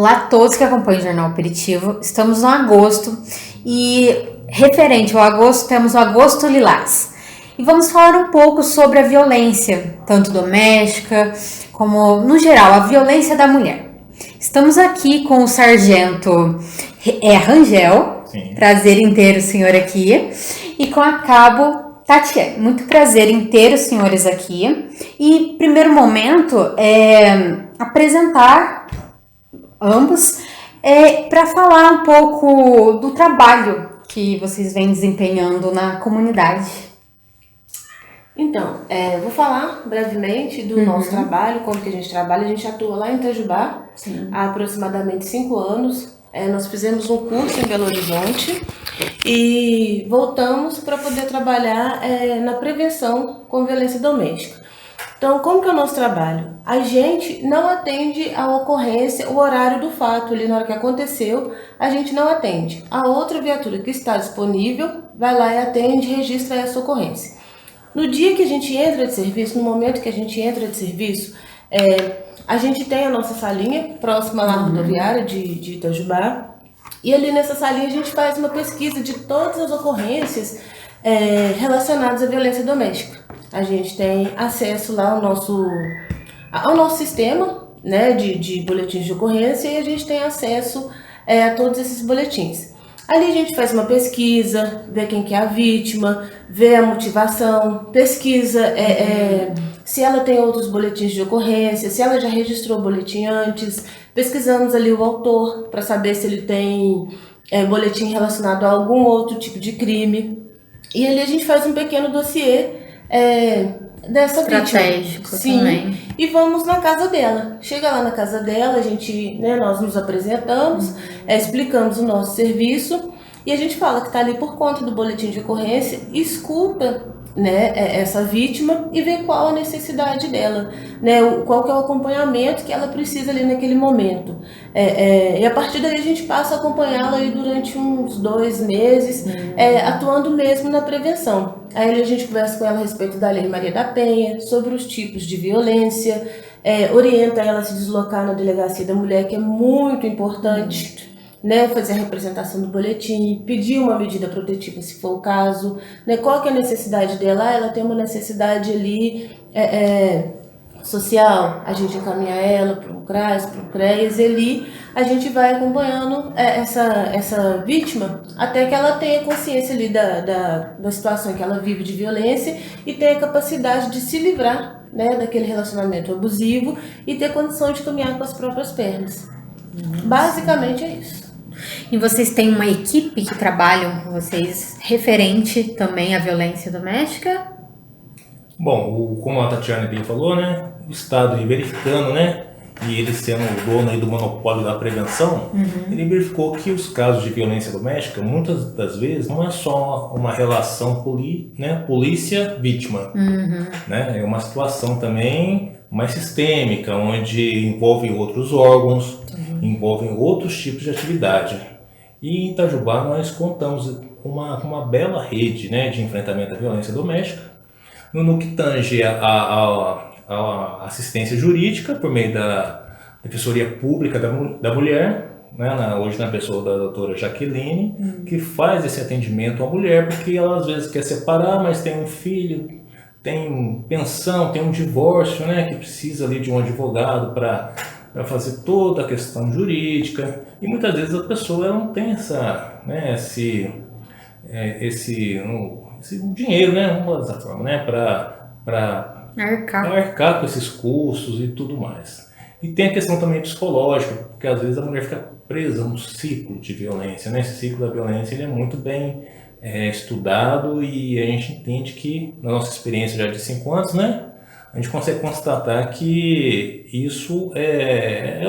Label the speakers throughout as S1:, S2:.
S1: Olá a todos que acompanham o Jornal Aperitivo. Estamos no agosto e, referente ao agosto, temos o Agosto Lilás. E vamos falar um pouco sobre a violência, tanto doméstica como, no geral, a violência da mulher. Estamos aqui com o sargento Rangel,
S2: Sim.
S1: Prazer em ter o senhor aqui, e com a cabo Tatiane. Muito prazer em ter os senhores aqui. E, primeiro momento, apresentar ambos para falar um pouco do trabalho que vocês vêm desempenhando na comunidade.
S3: Então, vou falar brevemente do nosso trabalho, como que a gente trabalha. A gente atua lá em Itajubá há aproximadamente 5 anos. Nós fizemos um curso em Belo Horizonte e voltamos para poder trabalhar na prevenção com violência doméstica. Então, como que é o nosso trabalho? A gente não atende a ocorrência, o horário do fato, ali na hora que aconteceu, a gente não atende. A outra viatura que está disponível vai lá e atende e registra essa ocorrência. No dia que a gente entra de serviço, no momento que a gente entra de serviço, a gente tem a nossa salinha próxima à rodoviária de Itajubá, e ali nessa salinha a gente faz uma pesquisa de todas as ocorrências relacionadas à violência doméstica. A gente tem acesso lá ao nosso sistema, né, de boletins de ocorrência, e a gente tem acesso a todos esses boletins. Ali a gente faz uma pesquisa, vê quem que é a vítima, vê a motivação, pesquisa se ela tem outros boletins de ocorrência, se ela já registrou o boletim antes, pesquisamos ali o autor para saber se ele tem boletim relacionado a algum outro tipo de crime. E ali a gente faz um pequeno dossiê dessa
S1: Estratégico
S3: vítima. Sim,
S1: também.
S3: e vamos na casa dela. Chega lá na casa dela, a gente, nós nos apresentamos, explicamos o nosso serviço e a gente fala que está ali por conta do boletim de ocorrência, escuta, essa vítima e vê qual a necessidade dela, qual que é o acompanhamento que ela precisa ali naquele momento. E a partir daí a gente passa a acompanhá-la aí durante uns 2 meses, atuando mesmo na prevenção. Aí a gente conversa com ela a respeito da Lei Maria da Penha, sobre os tipos de violência, orienta ela a se deslocar na delegacia da mulher, que é muito importante. Fazer a representação do boletim, pedir uma medida protetiva se for o caso, qual que é a necessidade dela. Ela tem uma necessidade ali social, a gente encaminha ela para o CRAS, para o CREAS, e ali a gente vai acompanhando essa vítima até que ela tenha consciência ali da situação que ela vive de violência e tenha capacidade de se livrar daquele relacionamento abusivo e ter condição de caminhar com as próprias pernas. Basicamente é isso.
S1: E vocês têm uma equipe que trabalham com vocês referente também à violência doméstica?
S2: Bom, como a Tatiane bem falou, o Estado verificando, e ele sendo o dono aí do monopólio da prevenção, ele verificou que os casos de violência doméstica, muitas das vezes, não é só uma relação polícia-vítima, é uma situação também mais sistêmica, onde envolve outros órgãos, envolvem outros tipos de atividade. E em Itajubá nós contamos com uma bela rede de enfrentamento à violência doméstica, no que tange a assistência jurídica por meio da Defensoria Pública da Mulher, hoje na pessoa da doutora Jaqueline, que faz esse atendimento à mulher, porque ela às vezes quer separar, mas tem um filho, tem pensão, tem um divórcio, que precisa ali de um advogado para fazer toda a questão jurídica, e muitas vezes a pessoa ela não tem esse dinheiro, vamos dessa forma, para arcar com esses custos e tudo mais. E tem a questão também psicológica, porque às vezes a mulher fica presa num ciclo de violência, Esse ciclo da violência ele é muito bem estudado, e a gente entende que, na nossa experiência já de 5 anos, a gente consegue constatar que isso é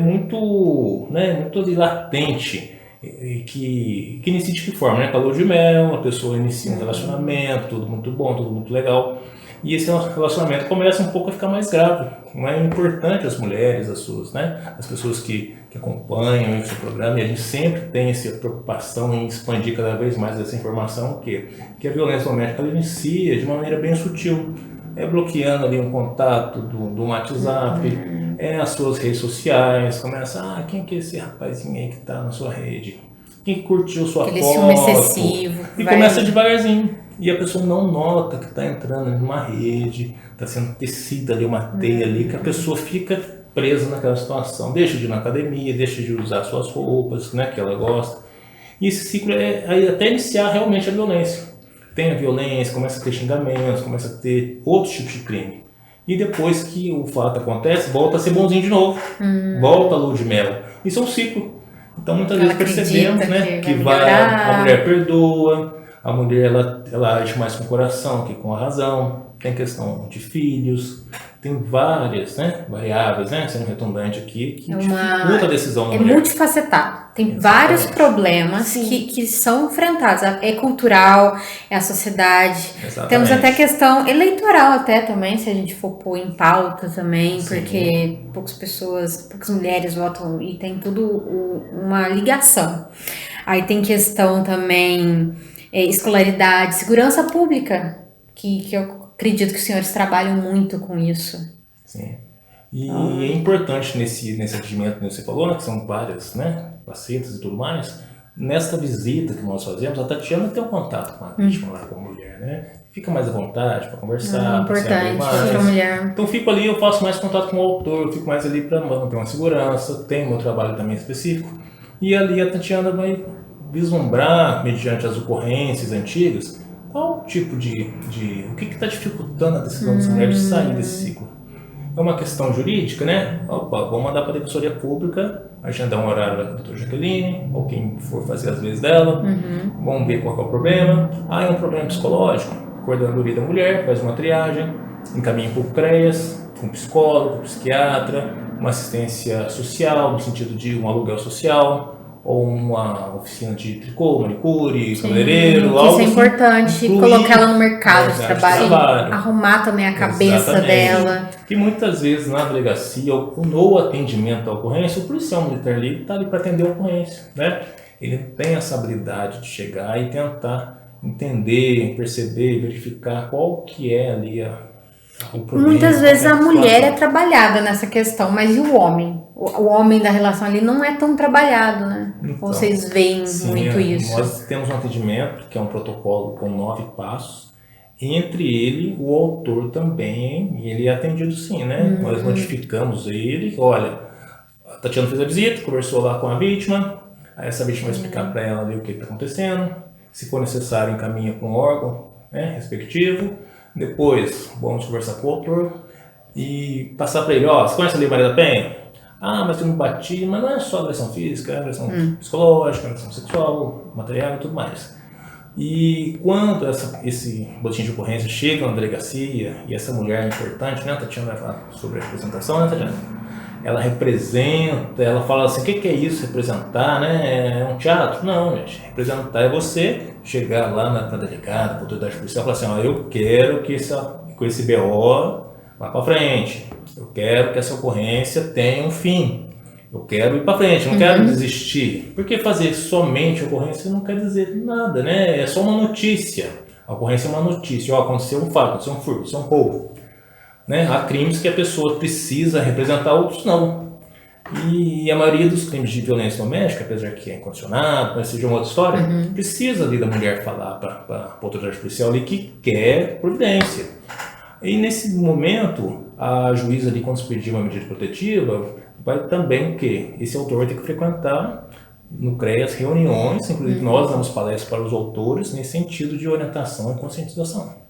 S2: muito, muito latente, e que inicia de que forma, com a lua de mel, a pessoa inicia um relacionamento, tudo muito bom, tudo muito legal, e esse relacionamento começa um pouco a ficar mais grave. Não é importante as mulheres, as pessoas que acompanham esse programa, e a gente sempre tem essa preocupação em expandir cada vez mais essa informação, que a violência doméstica ela inicia de uma maneira bem sutil. bloqueando ali um contato do WhatsApp, as suas redes sociais, começa, quem que é esse rapazinho aí que tá na sua rede? Quem curtiu sua
S1: Aquele
S2: foto?
S1: ciúme excessivo.
S2: E começa devagarzinho. E a pessoa não nota que está entrando numa rede, está sendo tecida ali uma teia ali, que a pessoa fica presa naquela situação. Deixa de ir na academia, deixa de usar suas roupas, né, que ela gosta. E esse ciclo é até iniciar realmente a violência. Tem a violência, começa a ter xingamentos, começa a ter outros tipos de crime. E depois que o fato acontece, volta a ser bonzinho de novo. Volta a lua de mel. Isso é um ciclo. Então muitas vezes percebemos, né, que a mulher perdoa, a mulher ela age mais com o coração que com a razão. Tem questão de filhos, tem várias, né, variáveis, né, sendo redundante aqui, que dificulta a decisão da mulher.
S1: É multifacetado. Tem vários problemas que são enfrentados. É cultural, é a sociedade.
S2: Exatamente.
S1: Temos até questão eleitoral até também, se a gente for pôr em pauta também, porque poucas mulheres votam e tem tudo uma ligação. Aí tem questão também escolaridade, segurança pública, que eu acredito que os senhores trabalham muito com isso.
S2: Sim. E é importante nesse atendimento que você falou, né, que são várias, né, facetas e tudo mais. Nesta visita que nós fazemos, a Tatiana tem um contato com a vítima, lá com a mulher, né? Fica mais à vontade para conversar.
S1: Importante para a mulher.
S2: Então fico ali, eu faço mais contato com o autor, eu fico mais ali para manter uma segurança, tem meu trabalho também específico. E ali a Tatiana vai vislumbrar, mediante as ocorrências antigas, qual tipo o que está dificultando a decisão das mulheres de sair desse ciclo. É uma questão jurídica, né? Opa, vou mandar para a Defensoria Pública, agendar um horário da doutora Jaqueline, ou quem for fazer as vezes dela, vamos ver qual é o problema. É um problema psicológico, coordenadoria da mulher, faz uma triagem, encaminha para o CREAS, com psicólogo, com psiquiatra, uma assistência social, no sentido de um aluguel social, ou uma oficina de tricô, manicure, cabeleireiro, algo
S1: isso é importante, colocar ela no mercado de trabalho, arrumar também a cabeça dela.
S2: Que muitas vezes na delegacia ou no atendimento à ocorrência, o policial militar ali está ali para atender a ocorrência, né? Ele tem essa habilidade de chegar e tentar entender, perceber, verificar qual que é ali o problema.
S1: Muitas vezes a mulher é trabalhada nessa questão, mas e o homem? O homem da relação ali não é tão trabalhado, né? Então, vocês veem muito isso.
S2: Nós temos um atendimento que é um protocolo com 9 passos. Entre ele, o autor também, e ele é atendido sim, né? Nós notificamos ele, olha, a Tatiana fez a visita, conversou lá com a vítima, aí essa vítima vai explicar para ela ali o que está acontecendo, se for necessário encaminha para um órgão, né, respectivo, depois vamos conversar com o autor e passar para ele, você conhece a Lei Maria da Penha? Mas eu não bati, mas não é só agressão física, é agressão psicológica, agressão sexual, material e tudo mais. E quando esse boletim de ocorrência chega na delegacia, e essa mulher é importante, né? A Tatiana vai falar sobre a representação, né, Tatiana? Ela representa, ela fala assim, o que é isso, representar, né? É um teatro? Não, gente, representar é você chegar lá na delegada, na autoridade policial, e falar assim, eu quero que esse BO vá para frente, eu quero que essa ocorrência tenha um fim. Eu quero ir para frente, não quero desistir. Porque fazer somente ocorrência não quer dizer nada, né? É só uma notícia. A ocorrência é uma notícia. Aconteceu um fato, aconteceu um furto, aconteceu um roubo. Né? Há crimes que a pessoa precisa representar, outros não. E a maioria dos crimes de violência doméstica, apesar que é incondicionado, mas seja uma outra história, precisa ali da mulher falar para a autoridade policial ali que quer providência. E nesse momento, a juíza ali, quando se pedir uma medida protetiva, vai também o quê? Esse autor vai ter que frequentar no CREAS reuniões, inclusive nós damos palestras para os autores nesse sentido de orientação e conscientização.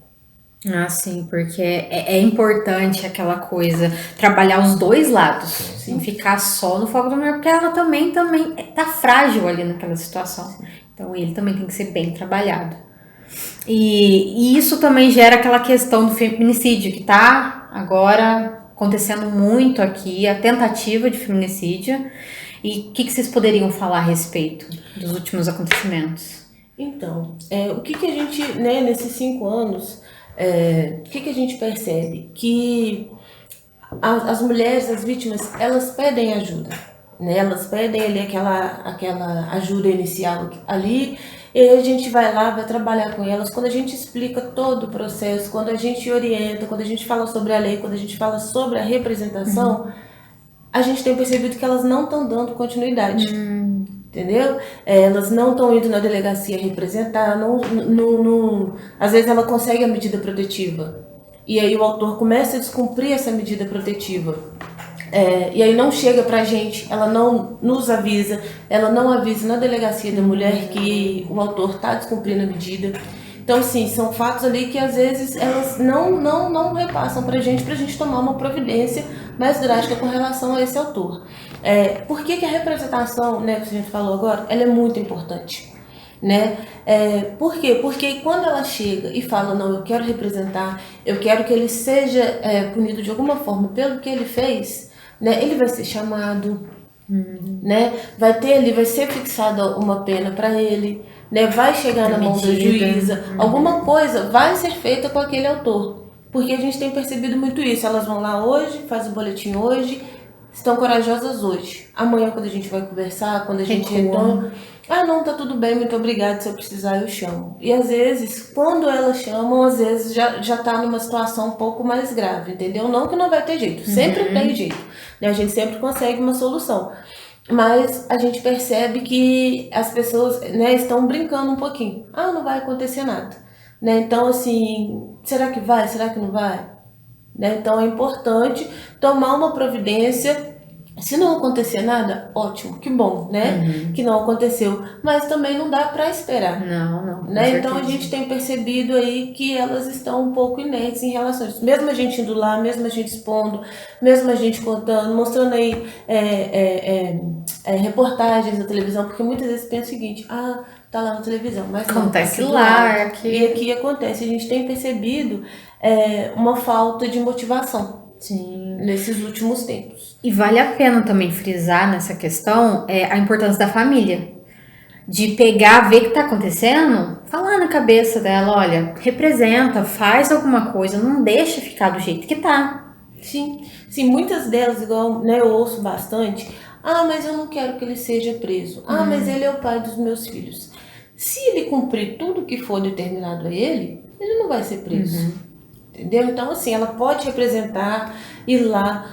S1: Sim, porque é importante aquela coisa, trabalhar os dois lados, sem ficar só no foco da mulher, porque ela também tá frágil ali naquela situação. Então ele também tem que ser bem trabalhado. E isso também gera aquela questão do feminicídio, que tá agora acontecendo muito aqui, a tentativa de feminicídio. E o que vocês poderiam falar a respeito dos últimos acontecimentos?
S3: Então, o que a gente, né, nesses 5 anos, o que a gente percebe? Que as mulheres, as vítimas, elas pedem ajuda, né? Elas pedem ali aquela ajuda inicial ali, E aí a gente vai lá, vai trabalhar com elas. Quando a gente explica todo o processo, quando a gente orienta, quando a gente fala sobre a lei, quando a gente fala sobre a representação, a gente tem percebido que elas não estão dando continuidade. Entendeu? Elas não estão indo na delegacia representar, às vezes ela consegue a medida protetiva. E aí o autor começa a descumprir essa medida protetiva. E aí não chega pra gente, ela não nos avisa, ela não avisa na delegacia da mulher que o autor está descumprindo a medida. Então, sim, são fatos ali que às vezes elas não repassam pra gente tomar uma providência mais drástica com relação a esse autor. Por que a representação, né, que a gente falou agora, ela é muito importante? Né? Por quê? Porque quando ela chega e fala, não, eu quero representar, eu quero que ele seja punido de alguma forma pelo que ele fez, né? Ele vai ser chamado, né? Vai ser fixada uma pena para ele, né? Vai chegar na mão da juíza, alguma coisa vai ser feita com aquele autor, porque a gente tem percebido muito isso. Elas vão lá hoje, faz o boletim hoje, estão corajosas hoje. Amanhã, quando a gente vai conversar, quando a gente retorna, não, tá tudo bem, muito obrigada, se eu precisar eu chamo. E às vezes, quando elas chamam, às vezes já tá numa situação um pouco mais grave, entendeu? Não que não vai ter jeito, sempre tem jeito, né? A gente sempre consegue uma solução. Mas a gente percebe que as pessoas, né, estão brincando um pouquinho. Não vai acontecer nada, né? Então, assim, será que vai? Será que não vai? Né? Então é importante tomar uma providência. Se não acontecer nada, ótimo, que bom, né? Que não aconteceu. Mas também não dá para esperar.
S1: Não.
S3: Né? Então a gente tem percebido aí que elas estão um pouco inertes em relação a isso. Mesmo a gente indo lá, mesmo a gente expondo, mesmo a gente contando, mostrando aí reportagens na televisão, porque muitas vezes pensa o seguinte, tá lá na televisão, mas não,
S1: acontece lá,
S3: e aqui acontece. A gente tem percebido uma falta de motivação.
S1: Sim.
S3: Nesses últimos tempos.
S1: E vale a pena também frisar nessa questão a importância da família. De pegar, ver o que está acontecendo, falar na cabeça dela, olha, representa, faz alguma coisa, não deixa ficar do jeito que tá.
S3: Sim, muitas delas, igual, né, eu ouço bastante, mas eu não quero que ele seja preso. Mas ele é o pai dos meus filhos. Se ele cumprir tudo que for determinado a ele não vai ser preso. Entendeu? Então, assim, ela pode representar, ir lá,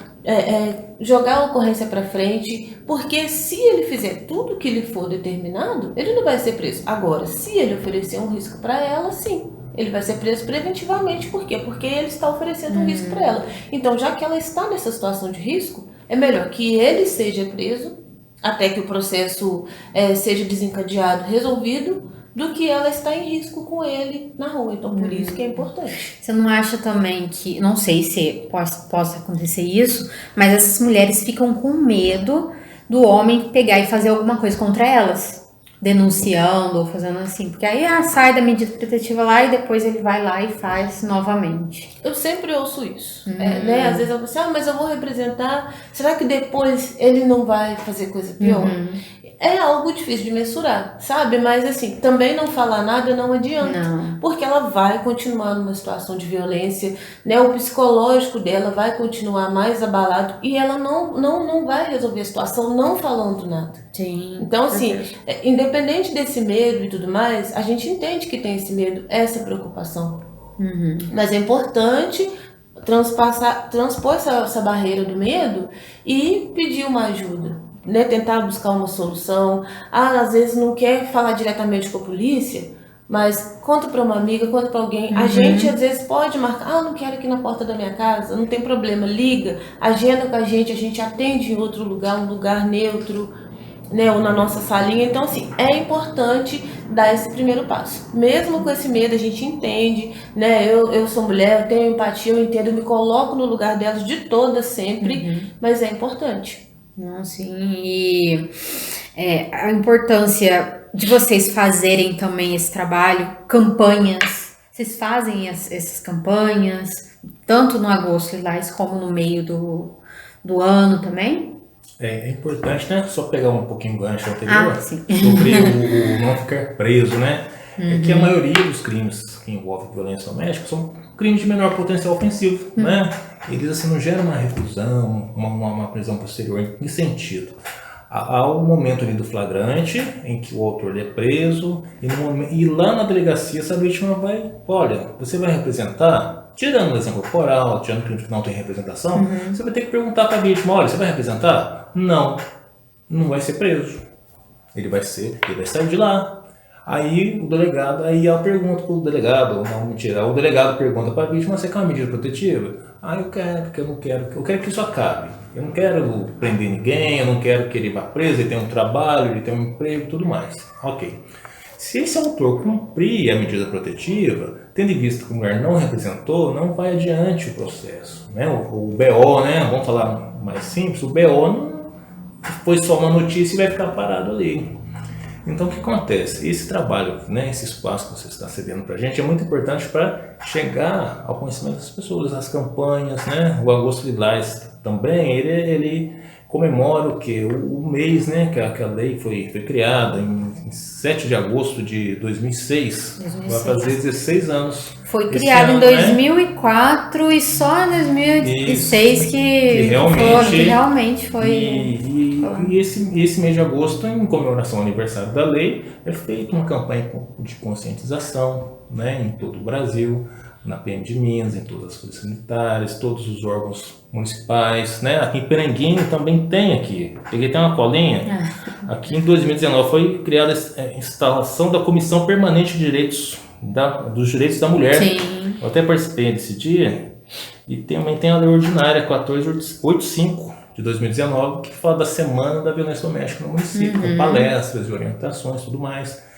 S3: jogar a ocorrência para frente, porque se ele fizer tudo que lhe for determinado, ele não vai ser preso. Agora, se ele oferecer um risco para ela, sim, ele vai ser preso preventivamente. Por quê? Porque ele está oferecendo um risco para ela. Então, já que ela está nessa situação de risco, é melhor que ele seja preso, até que o processo seja desencadeado, resolvido, do que ela está em risco com ele na rua. Então, por isso que é importante.
S1: Você não acha também que, não sei se possa acontecer isso, mas essas mulheres ficam com medo do homem pegar e fazer alguma coisa contra elas? Denunciando ou fazendo assim. Porque aí sai da medida protetiva lá e depois ele vai lá e faz novamente.
S3: Eu sempre ouço isso. Né? Às vezes eu falo mas eu vou representar. Será que depois ele não vai fazer coisa pior? É algo difícil de mensurar, sabe? Mas assim, também não falar nada não adianta. Porque ela vai continuar numa situação de violência, né? O psicológico dela vai continuar mais abalado e ela não vai resolver a situação não falando nada.
S1: Sim.
S3: Então, assim, independente desse medo e tudo mais, a gente entende que tem esse medo, essa preocupação. Mas é importante transpor essa barreira do medo e pedir uma ajuda. Né, tentar buscar uma solução. Às vezes não quer falar diretamente com a polícia, mas conta para uma amiga, conta para alguém. A gente às vezes pode marcar, não quero aqui na porta da minha casa, não tem problema, liga, agenda com a gente atende em outro lugar, um lugar neutro, né, ou na nossa salinha. Então, assim, é importante dar esse primeiro passo. Mesmo com esse medo, a gente entende, né, eu sou mulher, eu tenho empatia, eu entendo, eu me coloco no lugar delas de todas sempre, mas é importante.
S1: Não, sim, e a importância de vocês fazerem também esse trabalho, campanhas, vocês fazem essas campanhas, tanto no Agosto Lilás como no meio do ano também?
S2: É importante, né? Só pegar um pouquinho o gancho anterior sobre o não ficar preso, né? É que a maioria dos crimes que envolvem violência doméstica são crimes de menor potencial ofensivo, né? Eles assim não geram uma reclusão, uma prisão posterior em que sentido? Há o momento ali do flagrante, em que o autor é preso, e lá na delegacia essa vítima vai, olha, você vai representar, tirando lesão corporal, tirando que não tem representação, você vai ter que perguntar para a vítima, olha, você vai representar? Não vai ser preso. Ele vai sair de lá. Aí ela pergunta para o delegado, não, mentira, o delegado pergunta para a vítima, você quer uma medida protetiva? Eu quero, porque eu quero que isso acabe. Eu não quero prender ninguém, eu não quero que ele vá preso, ele tem um trabalho, ele tem um emprego e tudo mais. Ok. Se esse autor cumprir a medida protetiva, tendo em vista que a mulher não representou, não vai adiante o processo. Né? O BO, né? Vamos falar mais simples, o BO não foi só uma notícia e vai ficar parado ali. Então, o que acontece? Esse trabalho, né, esse espaço que você está cedendo para a gente é muito importante para chegar ao conhecimento das pessoas, as campanhas, né? O Agosto Lilás também, ele comemora o quê? O mês, né, que a lei foi criada em 7 de agosto de 2006. Vai fazer 16 anos.
S1: Foi criado em 2004, né? E só em 2006 que realmente foi...
S2: E esse mês de agosto, em comemoração ao aniversário da lei, é feita uma campanha de conscientização, né, em todo o Brasil, na PM de Minas, em todas as polícias militares, todos os órgãos municipais, né? Aqui em Peranguinho também tem aqui. Peguei até uma colinha. Aqui em 2019 foi criada a instalação da Comissão Permanente de dos Direitos da Mulher.
S1: Sim.
S2: Eu até participei desse dia. E também tem a Lei Ordinária 1485 de 2019, que fala da Semana da Violência Doméstica no município, com palestras e orientações e tudo mais.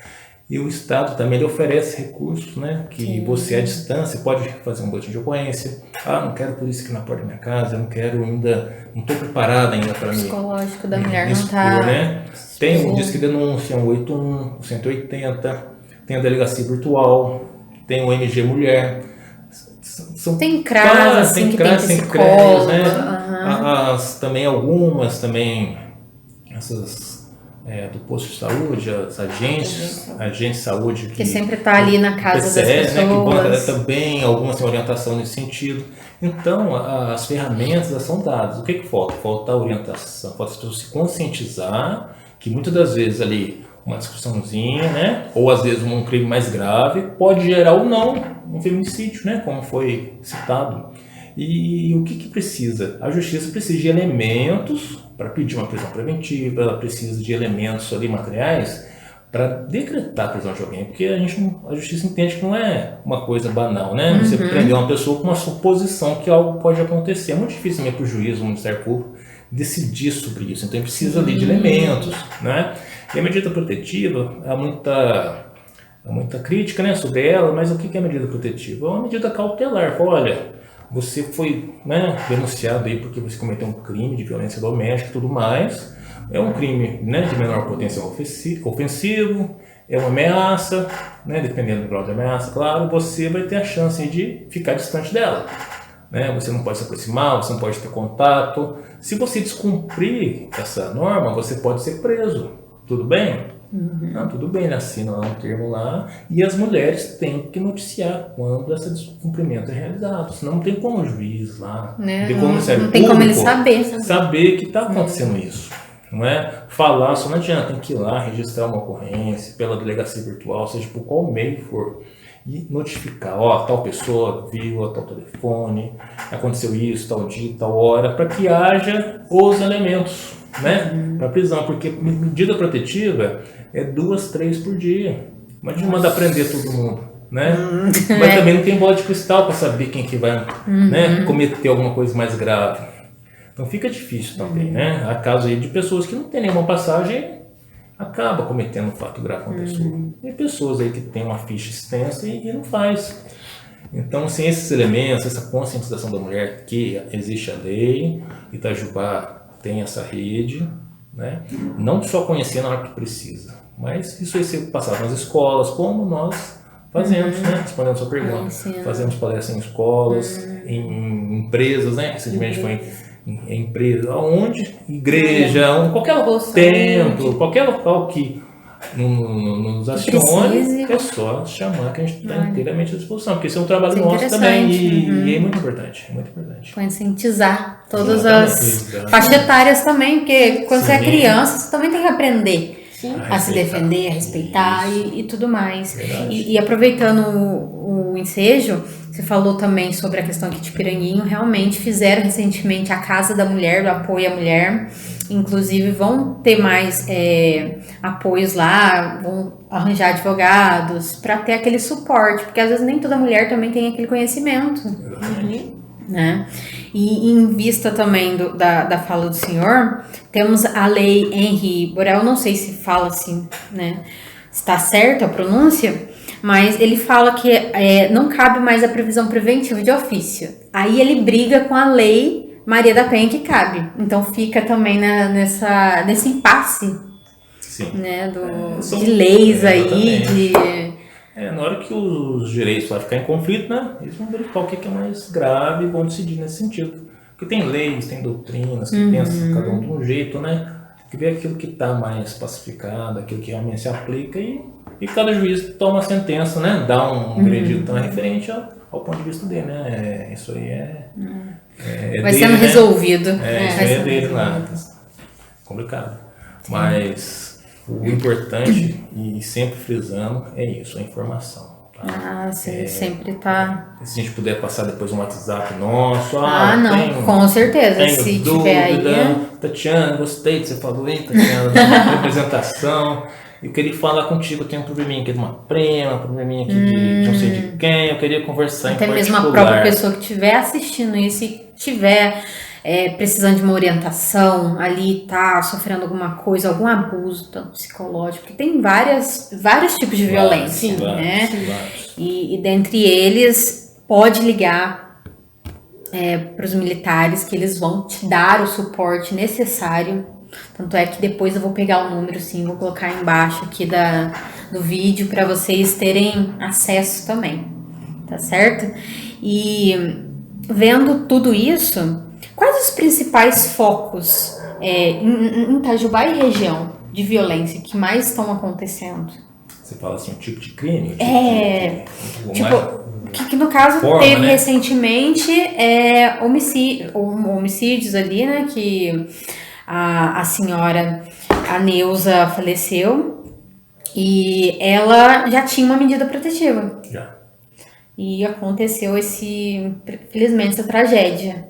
S2: E o Estado também ele oferece recursos, né? Que você, à distância, pode fazer um boletim de ocorrência. Não quero polícia aqui na porta da minha casa, não estou preparada ainda para mim. O
S1: psicológico da mulher não está...
S2: Né? Tem o Disque Denúncia, 181, 180, tem a Delegacia Virtual, tem o MG Mulher.
S1: Tem CRAS, assim, que tem psicólogo.
S2: Né? Também algumas, essas... do posto de saúde, as agências de saúde
S1: que sempre está ali na casa das pessoas,
S2: né, que também algumas têm orientação nesse sentido. Então as ferramentas são dadas. O que falta? Falta a orientação, falta as pessoas se conscientizar que muitas das vezes ali uma discussãozinha, né, ou às vezes um crime mais grave pode gerar ou não um feminicídio, né, como foi citado. E o que precisa? A justiça precisa de elementos para pedir uma prisão preventiva, ela precisa de elementos ali materiais para decretar a prisão de alguém, porque a justiça entende que não é uma coisa banal, né? Você prender uma pessoa com uma suposição que algo pode acontecer. É muito difícil para o juiz, o Ministério Público, decidir sobre isso. Então precisa ali de elementos, né? E a medida protetiva, há muita crítica, né, sobre ela, mas o que é a medida protetiva? É uma medida cautelar. Olha, você foi, né, denunciado aí porque você cometeu um crime de violência doméstica e tudo mais. É um crime, né, de menor potencial ofensivo, é uma ameaça, né, dependendo do grau de ameaça, claro, você vai ter a chance de ficar distante dela. Né? Você não pode se aproximar, você não pode ter contato. Se você descumprir essa norma, você pode ser preso. Tudo bem? Não, tudo bem, ele assina lá um termo lá e as mulheres têm que noticiar quando esse descumprimento é realizado, senão não tem como o juiz lá,
S1: não tem como ele
S2: saber que está acontecendo isso, não é? Falar só não adianta, tem que ir lá registrar uma ocorrência pela delegacia virtual, seja por qual meio for, e notificar, tal pessoa viu, tal telefone, aconteceu isso, tal dia, tal hora, para que haja os elementos, né, para prisão, porque medida protetiva é 2, 3 por dia. Imagina mandar prender todo mundo, né? Mas também não tem bola de cristal para saber quem que vai, né, cometer alguma coisa mais grave. Então fica difícil também, né? Há casos aí de pessoas que não têm nenhuma passagem, acaba cometendo um fato grave com a pessoa. Tem pessoas aí que têm uma ficha extensa e não faz. Então, sem esses elementos, essa conscientização da mulher, que existe a lei, Itajubá tem essa rede, né? Não só conhecer na hora que precisa, mas isso vai ser passado nas escolas, como nós fazemos, né? Respondendo a sua pergunta. Fazemos palestras em escolas, em empresas, né? Recentemente foi em empresa, onde? Igreja, qualquer templo, qualquer local que nos acione, é só chamar que a gente está inteiramente à disposição, porque isso é um trabalho nosso também e é muito importante, é muito importante.
S1: Conscientizar todas as faixas etárias também, porque quando você é criança, você também tem que aprender a se defender, a respeitar e tudo mais. E aproveitando o ensejo, você falou também sobre a questão aqui de Piranguinho, realmente fizeram recentemente a Casa da Mulher, do apoio à mulher, inclusive vão ter mais apoios lá, vão arranjar advogados para ter aquele suporte, porque às vezes nem toda mulher também tem aquele conhecimento, né? E em vista também da fala do senhor, temos a lei Henri Borel, não sei se fala assim, né? Está certa a pronúncia, mas ele fala que não cabe mais a previsão preventiva de ofício. Aí ele briga com a lei Maria da Penha que cabe. Então fica também nesse impasse, né, de leis aí.
S2: Na hora que os direitos lá ficarem em conflito, né, eles vão verificar o que é mais grave e vão decidir nesse sentido. Porque tem leis, tem doutrinas, que pensam cada um de um jeito, né? Que vê aquilo que está mais pacificado, aquilo que realmente se aplica e cada juiz toma a sentença, né? Dá um veredito referente ao ponto de vista dele, né? Isso aí
S1: vai
S2: dele,
S1: sendo resolvido.
S2: Isso aí é dele lá. Complicado. Mas o importante, e sempre frisando, é isso, a informação. Tá?
S1: Sempre tá.
S2: Se a gente puder passar depois um WhatsApp nosso.
S1: Com certeza. Se tiver aí.
S2: Tatiana, gostei do que você falou aí, Tatiana, da representação. Eu queria falar contigo, eu tenho um probleminha aqui de uma prima, um probleminha aqui de não sei de quem, eu queria conversar
S1: até
S2: em particular.
S1: Até mesmo a própria pessoa que estiver assistindo isso e estiver precisando de uma orientação ali, tá sofrendo alguma coisa, algum abuso, tanto psicológico, porque tem vários tipos de violência, né? E dentre eles, pode ligar para os militares que eles vão te dar o suporte necessário. Tanto é que depois eu vou pegar o número, sim, vou colocar embaixo aqui do vídeo para vocês terem acesso também, tá certo? E vendo tudo isso, quais os principais focos em Itajubá e região de violência que mais estão acontecendo?
S2: Você fala assim, um tipo de crime?
S1: Que no caso teve recentemente homicídios ali, né, que a senhora, a Neuza, faleceu e ela já tinha uma medida protetiva.
S2: Já.
S1: E aconteceu felizmente, essa tragédia.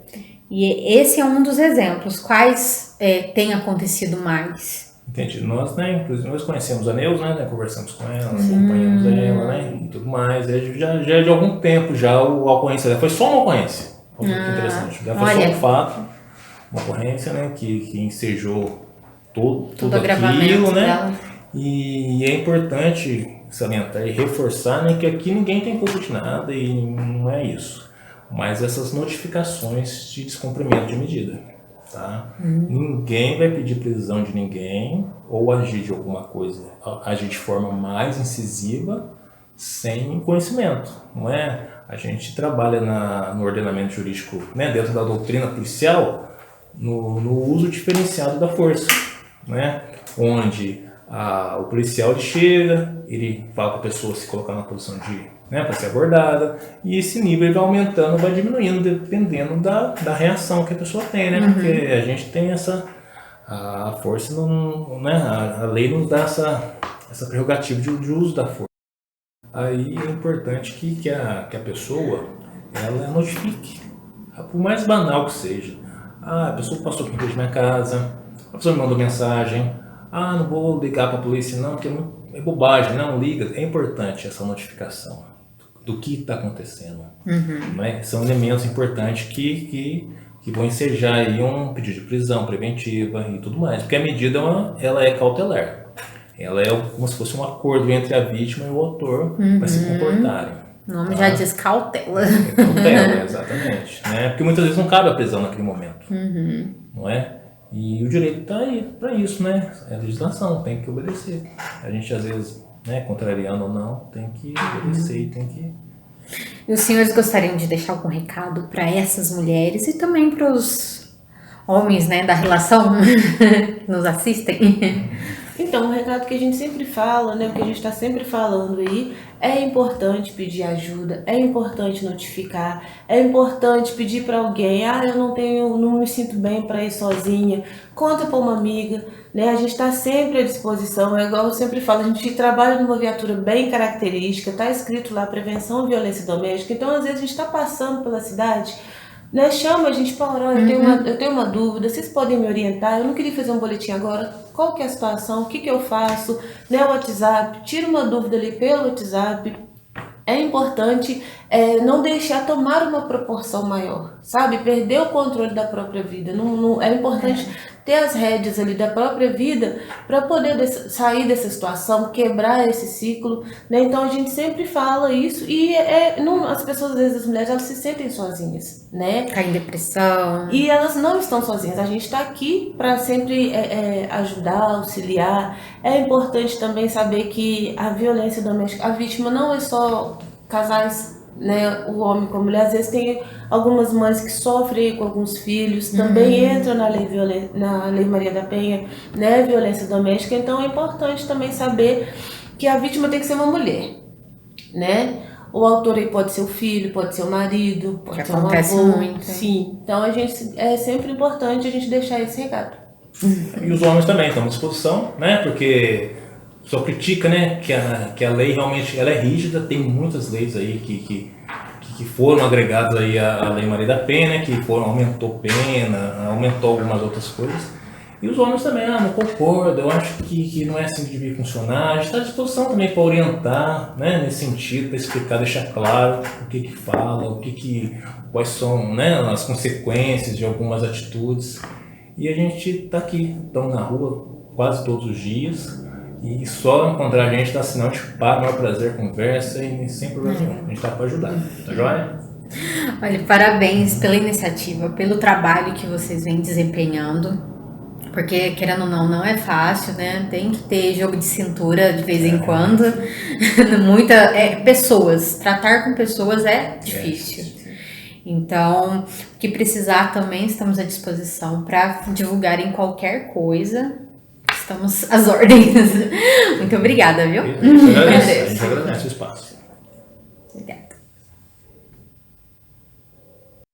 S1: E esse é um dos exemplos. Quais tem acontecido mais?
S2: Entendi. Nós, inclusive, nós conhecemos a Neuza, né? Conversamos com ela, acompanhamos ela, né? E tudo mais. Já de algum tempo já a ocorrência dela foi só uma ocorrência. Olha que interessante. Já foi só um fato. Uma ocorrência, né, que ensejou tudo aquilo, né? Dela. E é importante salientar e reforçar, né, que aqui ninguém tem culpa de nada e não é isso. Mas essas notificações de descumprimento de medida, tá? Ninguém vai pedir prisão de ninguém ou agir de alguma coisa, agir de forma mais incisiva sem conhecimento, não é? A gente trabalha no ordenamento jurídico, né, dentro da doutrina policial, no uso diferenciado da força, né? Onde o policial ele chega, ele fala para a pessoa se colocar na posição para ser abordada, e esse nível ele vai aumentando, vai diminuindo, dependendo da reação que a pessoa tem, né? Porque a gente tem a força, a lei nos dá essa prerrogativa de uso da força. Aí é importante que a pessoa ela notifique, por mais banal que seja. A pessoa passou aqui na minha casa, a pessoa me mandou mensagem, não vou ligar para a polícia não, porque é bobagem, não liga. É importante essa notificação do que está acontecendo. Né? São elementos importantes que vão ensejar aí um pedido de prisão preventiva e tudo mais, porque a medida ela é cautelar. Ela é como se fosse um acordo entre a vítima e o autor para se comportarem.
S1: O nome já diz cautela.
S2: Cautela, exatamente. Né? Porque muitas vezes não cabe a prisão naquele momento. Não é? E o direito está aí para isso, né? É a legislação, tem que obedecer. A gente, às vezes, contrariando ou não, tem que obedecer e tem que...
S1: E os senhores gostariam de deixar algum recado para essas mulheres e também para os homens, né, da relação que nos assistem?
S3: Então, o recado que a gente sempre fala, né, o que a gente está sempre falando aí, é importante pedir ajuda, é importante notificar, é importante pedir para alguém, eu não me sinto bem para ir sozinha, conta para uma amiga, né, a gente está sempre à disposição, é igual eu sempre falo, a gente trabalha numa viatura bem característica, está escrito lá prevenção violência doméstica, então às vezes a gente está passando pela cidade, né, chama a gente para olha, eu tenho uma dúvida, vocês podem me orientar, eu não queria fazer um boletim agora, qual que é a situação, o que eu faço, né, o WhatsApp, tira uma dúvida ali pelo WhatsApp. É importante não deixar tomar uma proporção maior, sabe? Perder o controle da própria vida. É importante ter as rédeas ali da própria vida para poder sair dessa situação, quebrar esse ciclo, né? Então a gente sempre fala isso e as pessoas, às vezes as mulheres, elas se sentem sozinhas, né?
S1: Caem em depressão.
S3: E elas não estão sozinhas, a gente está aqui para sempre ajudar, auxiliar. É importante também saber que a violência doméstica, a vítima não é só casais, né, o homem com a mulher, às vezes tem algumas mães que sofrem com alguns filhos, também entram na lei Maria da Penha, né, violência doméstica, então é importante também saber que a vítima tem que ser uma mulher, né? O autor aí pode ser o filho, pode ser o marido, pode ser um avô.
S1: Muito.
S3: Sim, então é sempre importante a gente deixar esse recado.
S2: E os homens também estão à disposição, né? Porque só critica, né, que a lei realmente ela é rígida, tem muitas leis aí que foram agregadas aí à Lei Maria da Penha, né, que aumentou pena, aumentou algumas outras coisas. E os homens também, não concordo, eu acho que não é assim que devia funcionar. A gente está à disposição também para orientar, né, nesse sentido, para explicar, deixar claro o que fala, quais são, né, as consequências de algumas atitudes. E a gente está aqui, estamos na rua quase todos os dias. E só encontrar a gente dá sinal de para, maior prazer, conversa e sem problema nenhum. A gente está para ajudar, tá joia?
S1: Olha, parabéns pela iniciativa, pelo trabalho que vocês vêm desempenhando. Porque, querendo ou não é fácil, né? Tem que ter jogo de cintura de vez em quando. Pessoas, tratar com pessoas é difícil. Então, o que precisar também, estamos à disposição para divulgar em qualquer coisa. Estamos às ordens. Muito obrigada, viu?
S2: A gente agradece o espaço.
S1: Obrigada.